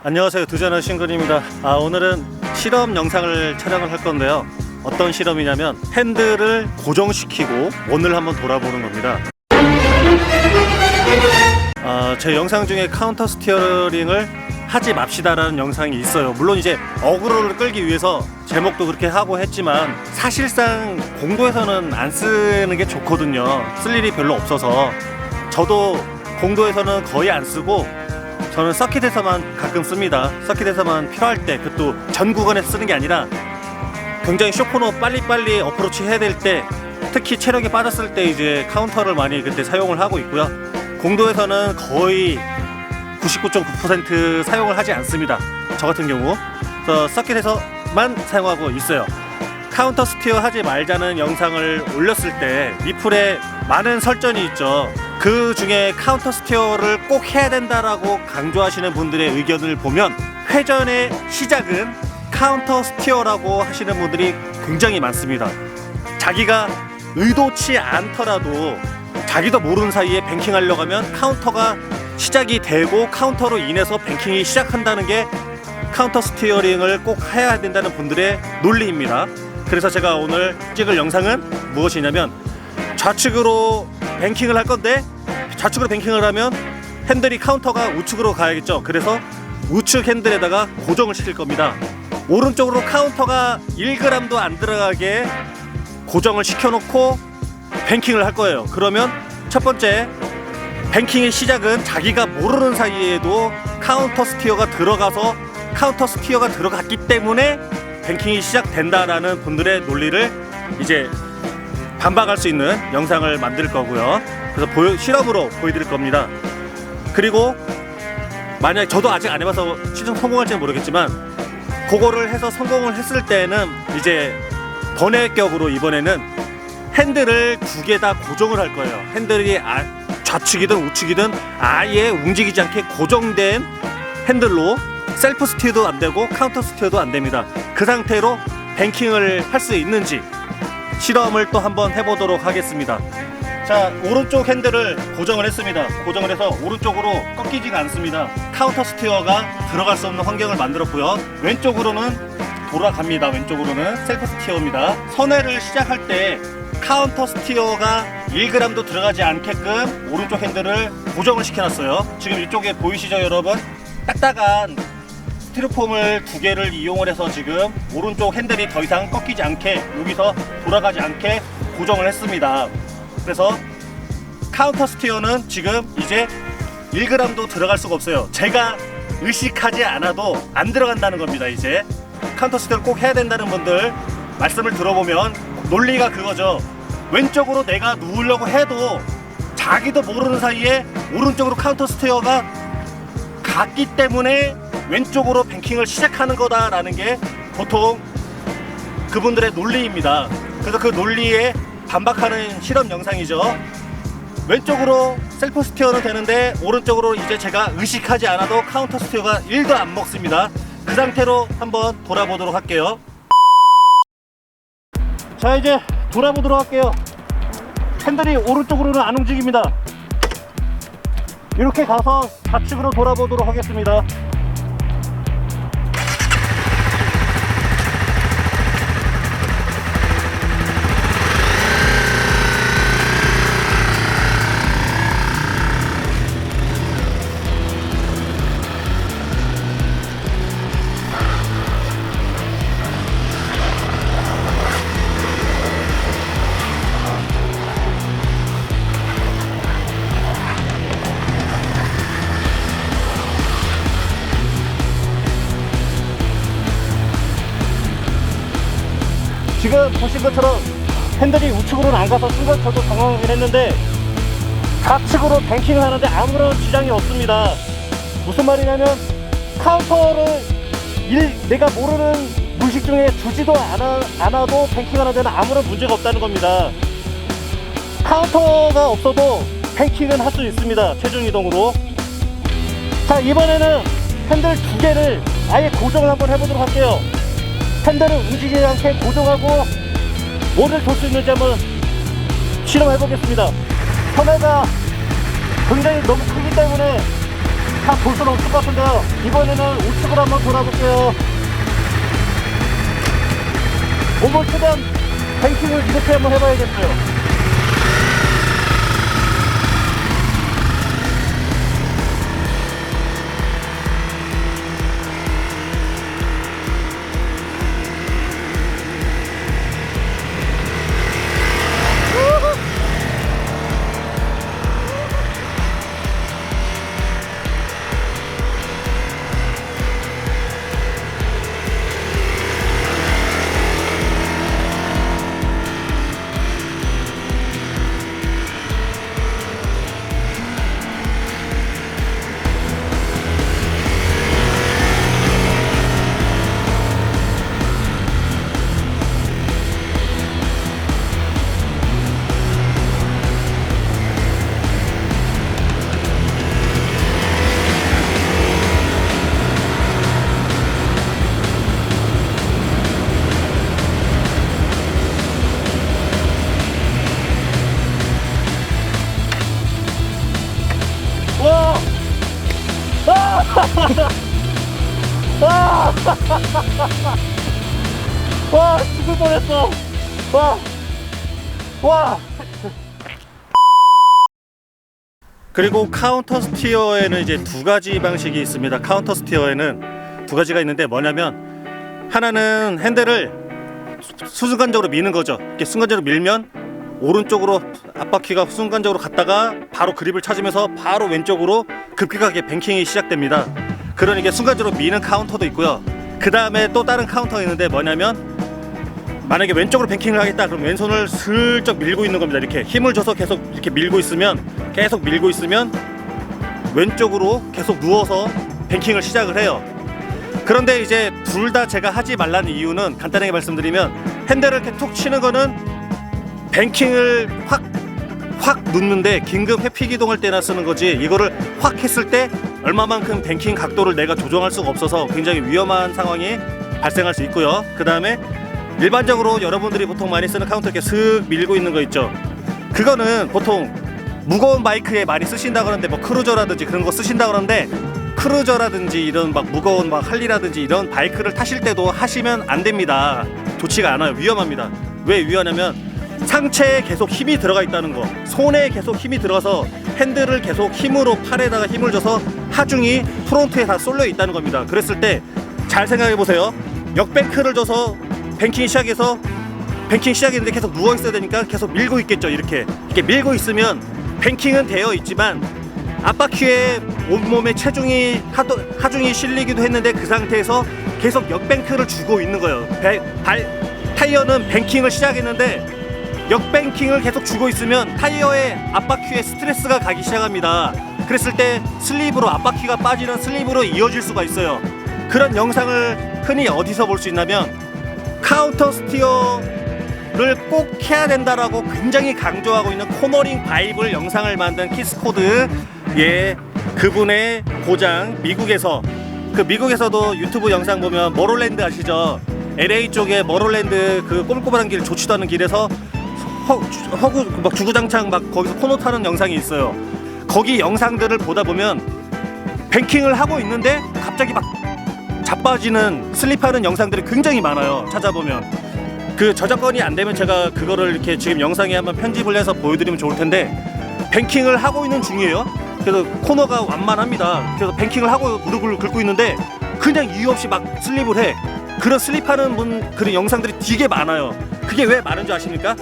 안녕하세요, 두자는 싱글입니다. 오늘은 실험 영상을 촬영을 할 건데요. 어떤 실험이냐면 핸들을 고정시키고 원을 한번 돌아보는 겁니다. 제 영상 중에 카운터 스티어링을 하지 맙시다라는 영상이 있어요. 물론 이제 어그로를 끌기 위해서 제목도 그렇게 하고 했지만 사실상 공도에서는 안 쓰는 게 좋거든요. 쓸 일이 별로 없어서. 저도 공도에서는 거의 안 쓰고 저는 서킷에서만 가끔 씁니다. 서킷에서만 필요할 때, 그것도 전 구간에서 쓰는 게 아니라 굉장히 쇼코너 빨리빨리 어프로치 해야 될 때, 특히 체력이 빠졌을 때 이제 카운터를 많이 그때 사용을 하고 있고요. 공도에서는 거의 99.9% 사용을 하지 않습니다. 저 같은 경우 서킷에서만 사용하고 있어요. 카운터 스티어 하지 말자는 영상을 올렸을 때 리플에 많은 설전이 있죠. 그 중에 카운터 스티어를 꼭 해야 된다라고 강조하시는 분들의 의견을 보면 회전의 시작은 카운터 스티어라고 하시는 분들이 굉장히 많습니다. 자기가 의도치 않더라도 자기도 모르는 사이에 뱅킹 하려고 하면 카운터가 시작이 되고 카운터로 인해서 뱅킹이 시작한다는 게 카운터 스티어링을 꼭 해야 된다는 분들의 논리입니다. 그래서 제가 오늘 찍을 영상은 무엇이냐면, 좌측으로 뱅킹을 할 건데 좌측으로 뱅킹을 하면 핸들이 카운터가 우측으로 가야겠죠. 그래서 우측 핸들에다가 고정을 시킬 겁니다. 오른쪽으로 카운터가 1g도 안 들어가게 고정을 시켜놓고 뱅킹을 할 거예요. 그러면 첫 번째, 뱅킹의 시작은 자기가 모르는 사이에도 카운터 스티어가 들어가서 카운터 스티어가 들어갔기 때문에 뱅킹이 시작된다라는 분들의 논리를 이제 반박할 수 있는 영상을 만들 거고요. 그래서 실험으로 보여드릴 겁니다. 그리고 만약 저도 아직 안 해봐서 실험 성공할지는 모르겠지만, 그거를 해서 성공을 했을 때는 이제 번외격으로 이번에는 핸들을 두 개 다 고정을 할 거예요. 핸들이 좌측이든 우측이든 아예 움직이지 않게 고정된 핸들로 셀프 스티어도 안 되고 카운터 스티어도 안 됩니다. 그 상태로 뱅킹을 할 수 있는지 실험을 또 한번 해보도록 하겠습니다. 자, 오른쪽 핸들을 고정을 했습니다. 고정을 해서 오른쪽으로 꺾이지가 않습니다. 카운터 스티어가 들어갈 수 없는 환경을 만들었고요. 왼쪽으로는 돌아갑니다. 왼쪽으로는 셀프 스티어입니다. 선회를 시작할 때 카운터 스티어가 1g도 들어가지 않게끔 오른쪽 핸들을 고정을 시켜놨어요. 지금 이쪽에 보이시죠, 여러분? 딱딱한 스티로폼을 두 개를 이용을 해서 지금 오른쪽 핸들이 더 이상 꺾이지 않게, 여기서 돌아가지 않게 고정을 했습니다. 그래서 카운터 스티어는 지금 이제 1g도 들어갈 수가 없어요. 제가 의식하지 않아도 안 들어간다는 겁니다. 이제 카운터 스티어를 꼭 해야 된다는 분들 말씀을 들어보면 논리가 그거죠. 왼쪽으로 내가 누우려고 해도 자기도 모르는 사이에 오른쪽으로 카운터 스티어가 갔기 때문에 왼쪽으로 뱅킹을 시작하는 거다라는 게 보통 그분들의 논리입니다. 그래서 그 논리에 반박하는 실험 영상이죠. 왼쪽으로 셀프 스티어는 되는데 오른쪽으로 이제 제가 의식하지 않아도 카운터 스티어가 1도 안 먹습니다. 그 상태로 한번 돌아보도록 할게요. 자, 이제 돌아보도록 할게요. 핸들이 오른쪽으로는 안 움직입니다. 이렇게 가서 좌측으로 돌아보도록 하겠습니다. 지금 보신 것처럼 핸들이 우측으로는 안 가서 순간 저도 당황을 했는데 좌측으로 뱅킹을 하는데 아무런 지장이 없습니다. 무슨 말이냐면 카운터를 내가 모르는 무의식 중에 주지도 않아도 뱅킹하는 데는 아무런 문제가 없다는 겁니다. 카운터가 없어도 뱅킹은 할 수 있습니다. 체중 이동으로. 자, 이번에는 핸들 두 개를 아예 고정을 한번 해보도록 할게요. 핸들을 움직이지 않게 고정하고 뭐를 돌 수 있는지 한번 실험해 보겠습니다. 선회가 굉장히 너무 크기 때문에 차 볼수록 없을 것 같은데요. 이번에는 우측으로 한번 돌아볼게요. 몸을 최대한 뱅킹을 이렇게 한번 해봐야겠어요. 와, 죽을 뻔했어. 와. 그리고 카운터 스티어에는 이제 두 가지 방식이 있습니다. 카운터 스티어에는 두 가지가 있는데 뭐냐면, 하나는 핸들을 순간적으로 미는 거죠. 이렇게 순간적으로 밀면 오른쪽으로 앞바퀴가 순간적으로 갔다가 바로 그립을 찾으면서 바로 왼쪽으로 급격하게 뱅킹이 시작됩니다. 그런 이게 순간적으로 미는 카운터도 있고요. 그 다음에 또 다른 카운터가 있는데 뭐냐면, 만약에 왼쪽으로 뱅킹을 하겠다 그럼 왼손을 슬쩍 밀고 있는 겁니다. 이렇게 힘을 줘서 계속 이렇게 밀고 있으면 왼쪽으로 계속 누워서 뱅킹을 시작을 해요. 그런데 이제 둘 다 제가 하지 말라는 이유는 간단하게 말씀드리면, 핸들을 이렇게 툭 치는 거는 뱅킹을 확 눕는데 긴급 회피 기동할 때나 쓰는 거지, 이거를 확 했을 때 얼마만큼 뱅킹 각도를 내가 조정할 수가 없어서 굉장히 위험한 상황이 발생할 수 있고요. 그 다음에 일반적으로 여러분들이 보통 많이 쓰는 카운터 이렇게 슥 밀고 있는 거 있죠. 그거는 보통 무거운 바이크에 많이 쓰신다 그러는데, 뭐 크루저라든지 그런 거 쓰신다 그러는데, 크루저라든지 이런 막 무거운 막 할리라든지 이런 바이크를 타실 때도 하시면 안 됩니다. 좋지가 않아요. 위험합니다. 왜 위험하냐면, 상체에 계속 힘이 들어가 있다는 거, 손에 계속 힘이 들어서 핸들을 계속 힘으로 팔에다가 힘을 줘서 하중이 프론트에 다 쏠려 있다는 겁니다. 그랬을 때 잘 생각해 보세요. 역뱅크를 줘서 뱅킹 시작했는데 계속 누워 있어야 되니까 계속 밀고 있겠죠. 이렇게 밀고 있으면 뱅킹은 되어 있지만 앞바퀴에 온몸에 하중이 실리기도 했는데, 그 상태에서 계속 역뱅크를 주고 있는 거예요. 타이어는 뱅킹을 시작했는데 역뱅킹을 계속 주고 있으면 타이어에 앞바퀴에 스트레스가 가기 시작합니다. 그랬을 때 앞바퀴가 빠지는 슬립으로 이어질 수가 있어요. 그런 영상을 흔히 어디서 볼 수 있냐면, 카운터 스티어를 꼭 해야 된다라고 굉장히 강조하고 있는 코너링 바이블 영상을 만든 키스코드, 그분의 고장, 미국에서도 유튜브 영상 보면 머롤랜드 아시죠? LA 쪽에 머롤랜드 그 꼬불꼬불한 길, 좋지도 않은 길에서 막 주구장창 막 거기서 코너 타는 영상이 있어요. 거기 영상들을 보다 보면 뱅킹을 하고 있는데 갑자기 막 자빠지는, 슬립하는 영상들이 굉장히 많아요. 찾아보면. 그 저작권이 안 되면 제가 그거를 이렇게 지금 영상에 한번 편집을 해서 보여드리면 좋을 텐데, 뱅킹을 하고 있는 중이에요. 그래서 코너가 완만합니다. 그래서 뱅킹을 하고 무릎을 꿇고 있는데 그냥 이유 없이 막 슬립을 해. 그런 슬립하는 그런 영상들이 되게 많아요. 그게 왜 많은 줄 아십니까?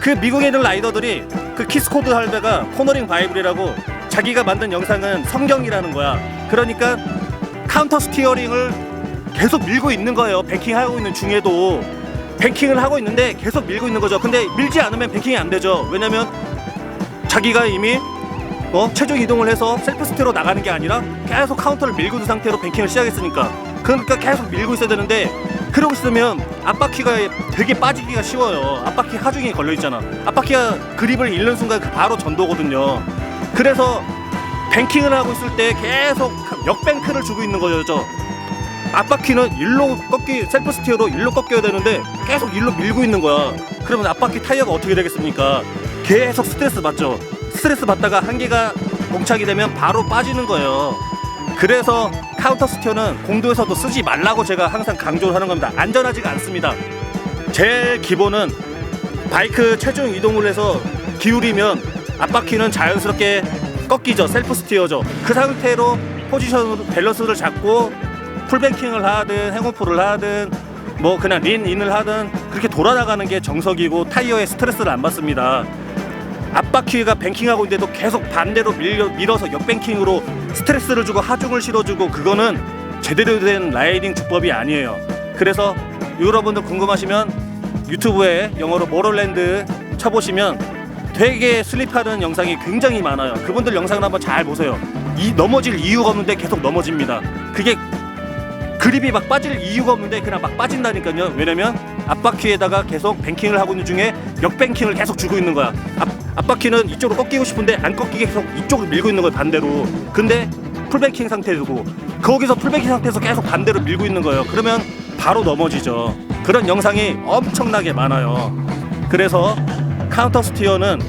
그 미국에 있는 라이더들이 그 키스코드 할배가 코너링 바이블이라고 자기가 만든 영상은 성경이라는 거야. 그러니까 카운터 스티어링을 계속 밀고 있는 거예요. 뱅킹하고 있는 중에도 뱅킹을 하고 있는데 계속 밀고 있는 거죠. 근데 밀지 않으면 뱅킹이 안 되죠. 왜냐면 자기가 이미 체중 이동을 해서 셀프 스티어로 나가는 게 아니라 계속 카운터를 밀고 있는 상태로 뱅킹을 시작했으니까, 그러니까 계속 밀고 있어야 되는데, 그러고 있으면 앞바퀴가 되게 빠지기가 쉬워요. 앞바퀴 하중이 걸려있잖아. 앞바퀴가 그립을 잃는 순간 바로 전도거든요. 그래서 뱅킹을 하고 있을 때 계속 역뱅크를 주고 있는 거죠. 앞바퀴는 셀프 스티어로 일로 꺾여야 되는데 계속 일로 밀고 있는 거야. 그러면 앞바퀴 타이어가 어떻게 되겠습니까? 계속 스트레스 받죠. 스트레스 받다가 한계가 봉착이 되면 바로 빠지는 거예요. 그래서 카운터 스티어는 공도에서도 쓰지 말라고 제가 항상 강조를 하는 겁니다. 안전하지가 않습니다. 제일 기본은 바이크 체중 이동을 해서 기울이면 앞바퀴는 자연스럽게 꺾이죠. 셀프 스티어죠. 그 상태로 포지션으로 밸런스를 잡고 풀뱅킹을 하든 행오프를 하든 뭐 그냥 린인을 하든 그렇게 돌아나가는 게 정석이고 타이어에 스트레스를 안 받습니다. 앞바퀴가 뱅킹하고 있는데도 계속 반대로 밀어서 역뱅킹으로 스트레스를 주고 하중을 실어주고 그거는 제대로 된 라이딩 주법이 아니에요. 그래서 여러분들 궁금하시면 유튜브에 영어로 모럴랜드 쳐보시면 되게 슬립하는 영상이 굉장히 많아요. 그분들 영상을 한번 잘 보세요. 넘어질 이유가 없는데 계속 넘어집니다. 그게 그립이 막 빠질 이유가 없는데 그냥 막 빠진다니까요. 왜냐면 앞바퀴에다가 계속 뱅킹을 하고 있는 중에 역뱅킹을 계속 주고 있는 거야. 앞바퀴는 이쪽으로 꺾이고 싶은데 안 꺾이게 계속 이쪽으로 밀고 있는 거예요. 반대로. 근데 풀뱅킹 상태고 거기서 풀뱅킹 상태에서 계속 반대로 밀고 있는 거예요. 그러면 바로 넘어지죠. 그런 영상이 엄청나게 많아요. 그래서 카운터 스티어는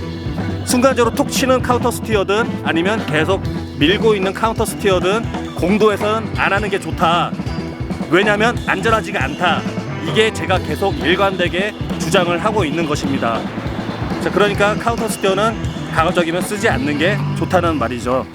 순간적으로 톡 치는 카운터 스티어든 아니면 계속 밀고 있는 카운터 스티어든 공도에서는 안 하는 게 좋다. 왜냐면 안전하지가 않다. 이게 제가 계속 일관되게 주장을 하고 있는 것입니다. 자, 그러니까 카운터 스티어는 가급적이면 쓰지 않는 게 좋다는 말이죠.